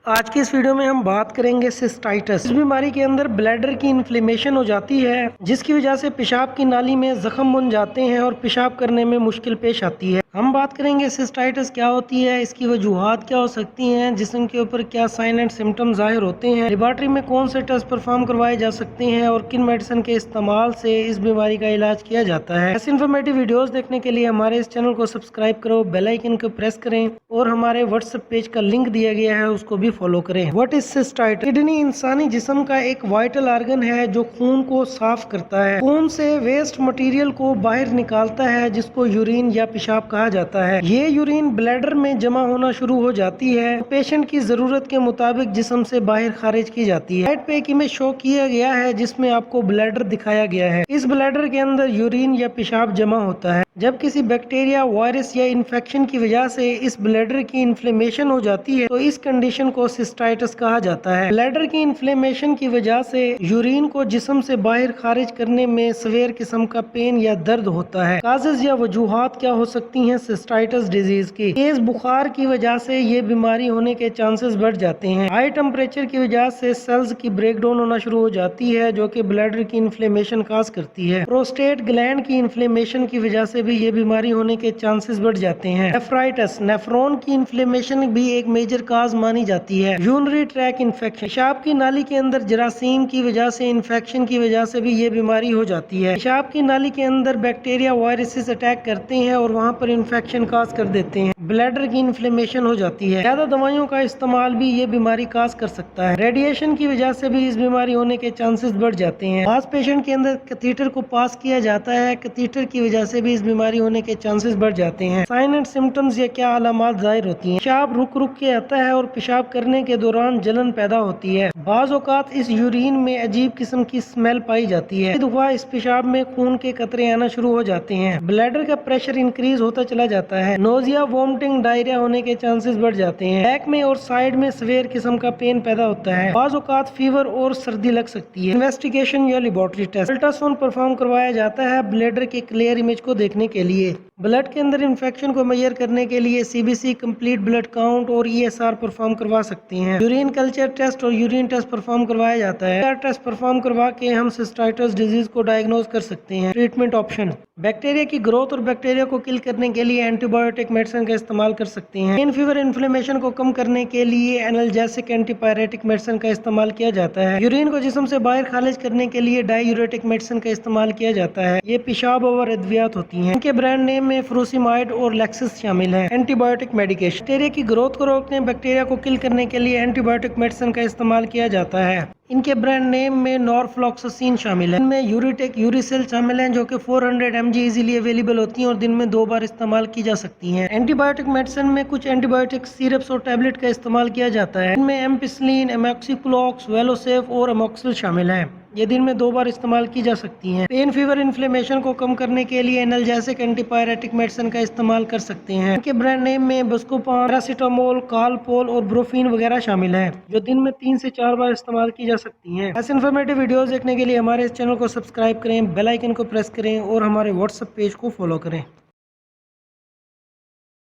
آج کی اس ویڈیو میں ہم بات کریں گے سسٹائٹس۔ اس بیماری کے اندر بلیڈر کی انفلیمیشن ہو جاتی ہے جس کی وجہ سے پیشاب کی نالی میں زخم بن جاتے ہیں اور پیشاب کرنے میں مشکل پیش آتی ہے۔ ہم بات کریں گے سسٹائٹس کیا ہوتی ہے، اس کی وجوہات کیا ہو سکتی ہیں، جسم کے اوپر کیا سائن اینڈ سمٹم ظاہر ہوتے ہیں، لیبارٹری میں کون سے ٹیسٹ پرفارم کروائے جا سکتے ہیں اور کن میڈیسن کے استعمال سے اس بیماری کا علاج کیا جاتا ہے۔ ایسی انفارمیٹیو ویڈیوز دیکھنے کے لیے ہمارے اس چینل کو سبسکرائب کرو، بیل آئیکن کو پریس کریں اور ہمارے واٹس ایپ پیج کا لنک دیا گیا ہے اس کو بھی فالو کریں۔ What is سسٹائٹس؟ کڈنی انسانی جسم کا ایک وائٹل آرگن ہے جو خون کو صاف کرتا ہے، خون سے ویسٹ مٹیریل کو باہر نکالتا ہے جس کو یورین یا پیشاب کہا جاتا ہے۔ یہ یورین بلیڈر میں جمع ہونا شروع ہو جاتی ہے، پیشنٹ کی ضرورت کے مطابق جسم سے باہر خارج کی جاتی ہے۔ رائٹ پہ ایک امیج شو کیا گیا ہے جس میں آپ کو بلیڈر دکھایا گیا ہے۔ اس بلیڈر کے اندر یورین یا پیشاب جمع ہوتا ہے۔ جب کسی بیکٹیریا، وائرس یا انفیکشن کی وجہ سے اس بلیڈر کی انفلیمیشن ہو جاتی ہے تو اس کنڈیشن کو سسٹائٹس کہا جاتا ہے۔ بلیڈر کی انفلیمیشن کی وجہ سے یورین کو جسم سے باہر خارج کرنے میں سویر قسم کا پین یا درد ہوتا ہے۔ کازز یا وجوہات کیا ہو سکتی ہیں سسٹائٹس ڈیزیز کی؟ تیز بخار کی وجہ سے یہ بیماری ہونے کے چانسز بڑھ جاتے ہیں۔ ہائی ٹمپریچر کی وجہ سے سیلز کی بریک ڈاؤن ہونا شروع ہو جاتی ہے جو کہ بلیڈر کی انفلیمیشن کاز کرتی ہے۔ پروسٹیٹ گلینڈ کی انفلیمیشن کی وجہ سے بھی یہ بیماری ہونے کے چانسز بڑھ جاتے ہیں۔ نیفرائٹس، نیفرون کی انفلیمیشن بھی ایک میجر کاز مانی جاتی ہے۔ یورینری ٹریک انفیکشن، پیشاب کی نالی کے اندر جراثیم کی وجہ سے انفیکشن کی وجہ سے بھی یہ بیماری ہو جاتی ہے۔ پیشاب کی نالی کے اندر بیکٹیریا، وائرسز اٹیک کرتے ہیں اور وہاں پر انفیکشن کاز کر دیتے ہیں، بلیڈر کی انفلیمیشن ہو جاتی ہے۔ زیادہ دوائیوں کا استعمال بھی یہ بیماری کاز کر سکتا ہے۔ ریڈیشن کی وجہ سے بھی اس بیماری ہونے کے چانسز بڑھ جاتے ہیں۔ بعض پیشنٹ کے اندر کیتھیٹر کو پاس کیا جاتا ہے، کیتھیٹر کی وجہ سے بھی اس بیماری ہونے کے چانسز بڑھ جاتے ہیں۔ سائن اینڈ سمٹمز یا کیا علامات ظاہر ہوتی ہیں؟ پیشاب رک رک کے آتا ہے اور پیشاب کرنے کے دوران جلن پیدا ہوتی ہے۔ بعض اوقات اس یورین میں عجیب قسم کی اسمیل پائی جاتی ہے۔ دفعہ اس پیشاب میں خون کے قطرے آنا شروع ہو جاتے ہیں۔ بلیڈر کا پریشر انکریز ہوتا چلا جاتا ہے۔ نوزیا، وومٹنگ، ڈائریا ہونے کے چانسز بڑھ جاتے ہیں۔ بیک میں اور سائیڈ میں سویر قسم کا پین پیدا ہوتا ہے۔ بعض اوقات فیور اور سردی لگ سکتی ہے۔ انویسٹیگیشن یا laboratory test, ultra sound perform کروایا جاتا ہے بلیڈر کے کلیئر امیج کو دیکھنے کے لیے۔ بلڈ کے اندر انفیکشن کو میئر کرنے کے لیے CBC، کمپلیٹ بلڈ کاؤنٹ اور ESR پرفارم کروا سکتے ہیں۔ یورین کلچر ٹیسٹ اور یورین ٹیسٹ پرفارم کروایا جاتا ہے۔ ٹیسٹ پرفارم کروا کے ہم سسٹائٹس ڈیزیز کو ڈائگنوز کر سکتے ہیں۔ ٹریٹمنٹ آپشن، بیکٹیریا کی گروتھ اور بیکٹیریا کو کل کرنے کے لیے اینٹی بایوٹک میڈیسن کا استعمال کر سکتے ہیں۔ پین، فیور، انفلیمیشن کو کم کرنے کے لیے اینالجیسک اینٹی پائریٹک میڈیسن کا استعمال کیا جاتا ہے۔ یورین کو جسم سے باہر خارج کرنے کے لیے ڈائی یوریٹک میڈیسن کا استعمال کیا جاتا ہے۔ یہ پیشاب اور ادویات ہوتی ہیں۔ ان کے برانڈ نیم میں فروسیمائڈ اور لیکسس شامل ہیں۔ اینٹی بایوٹک میڈیکیشن، بیکٹیریا کی گروتھ کو روکنے، بیکٹیریا کو کل کرنے کے لیے اینٹی بایوٹک میڈیسن کا استعمال کیا جاتا ہے۔ ان کے برانڈ نیم میں نورفلوکساسین شامل ہے۔ ان میں یوریٹیک، یوریسل شامل ہیں جو کہ 400 mg ایزیلی اویلیبل ہوتی ہیں اور دن میں 2 بار استعمال کی جا سکتی ہیں۔ اینٹی بایوٹک میڈیسن میں کچھ اینٹی بایوٹک سیرپس اور ٹیبلٹ کا استعمال کیا جاتا ہے۔ ان میں ایمپیسلین، ایماکسیکلوکس، ویلوسیف اور اموکسل شامل ہیں۔ یہ دن میں 2 بار استعمال کی جا سکتی ہیں۔ پین، فیور، انفلیمیشن کو کم کرنے کے لیے اینالجیسک اینٹی پائریٹک میڈیسن کا استعمال کر سکتے ہیں۔ ان کے برانڈ نیم میں بسکوپان، پیراسیٹامول، کالپول اور بروفین وغیرہ شامل ہیں جو دن میں 3 سے 4 بار استعمال کی جا سکتی ہیں۔ ایسے انفارمیٹیو ویڈیوز دیکھنے کے لیے ہمارے اس چینل کو سبسکرائب کریں، بیل آئیکن کو پریس کریں اور ہمارے واٹس ایپ پیج کو فالو کریں۔